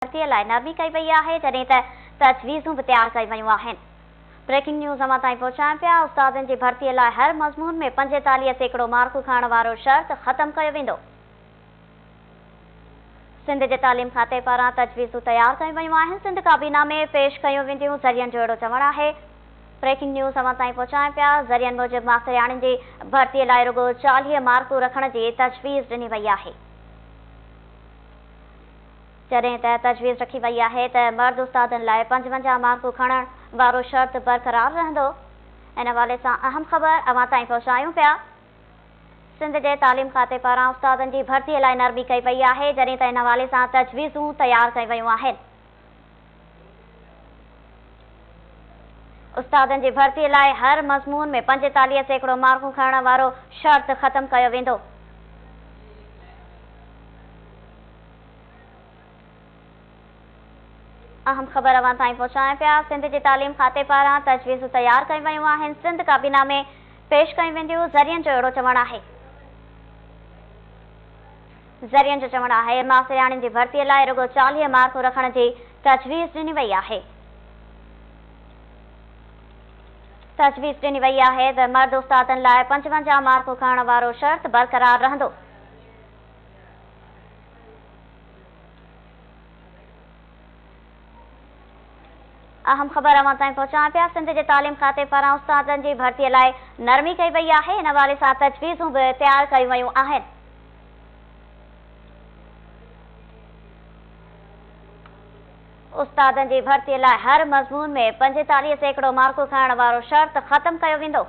भर्तीअ लाइ नरमी कई वई आहे, जॾहिं त तजवीज़ूं बि तयार कई वयूं आहिनि। ब्रेकिंग न्यूज़ अवां ताईं पहुचायूं पिया। उस्तादनि जी भर्तीअ लाइ हर मज़मून में 45% मार्कूं खणण वारो शर्त ख़तम कयो वेंदो। सिंध जे तालीम खाते पारां तजवीज़ूं तयार कयूं वयूं आहिनि। सिंध काबीना में पेश कयूं वेंदियूं ज़रियनि जो अहिड़ो चवणु आहे। ब्रेकिंग न्यूज़ अवां ताईं पहुचायूं पिया। ज़रियनि मूजिबि मास्तरियाणियुनि जी भर्तीअ लाइ रुॻो 40 मार्कूं रखण जी तजवीज़ ॾिनी वई आहे। जॾहिं त तजवीज़ रखी वई आहे त मर्द उस्तादनि लाइ 55 मार्कूं खणण वारो शर्त बरक़रार रहंदो। इन हवाले सां अहम ख़बर अवां ताईं पहुचायूं पिया। सिंध जे तालीम खाते पारां उस्तादनि जी भर्तीअ लाइ नरमी कई वई आहे, जॾहिं त इन हवाले सां तजवीज़ूं तयार कयूं वयूं आहिनि। उस्तादनि जी भर्तीअ लाइ हर मज़मून में 45% मार्कूं खणण वारो शर्त ख़तम कयो वेंदो। अहम ख़बर अवां ताईं पहुचायूं पिया। सिंध जी तालीम खाते पारां तजवीज़ूं तयार कयूं वयूं आहिनि। सिंध काबीना में पेश कयूं वेंदियूं ज़रियनि जो अहिड़ो चवणु आहे। ज़रियनि जो चवणु आहे मास्तरियाणियुनि जी भर्तीअ लाइ रुॻो 40 मार्कूं रखण जी तजवीज़ ॾिनी वई आहे। तजवीज़ ॾिनी वई आहे त मर्द उस्तादनि लाइ 55 मार्कूं खणण वारो शर्त बरक़रार रहंदो। अहम ख़बर अवां ताईं पहुचायूं पिया। सिंध जे तालीम खाते पारां उस्तादनि जी भर्तीअ लाइ नरमी कई वई आहे। इन हवाले सां तजवीज़ूं बि तयार कयूं वयूं आहिनि। उस्तादनि जी भर्तीअ लाइ हर मज़मून में 45% मार्कूं खणण वारो शर्त ख़तम कयो वेंदो।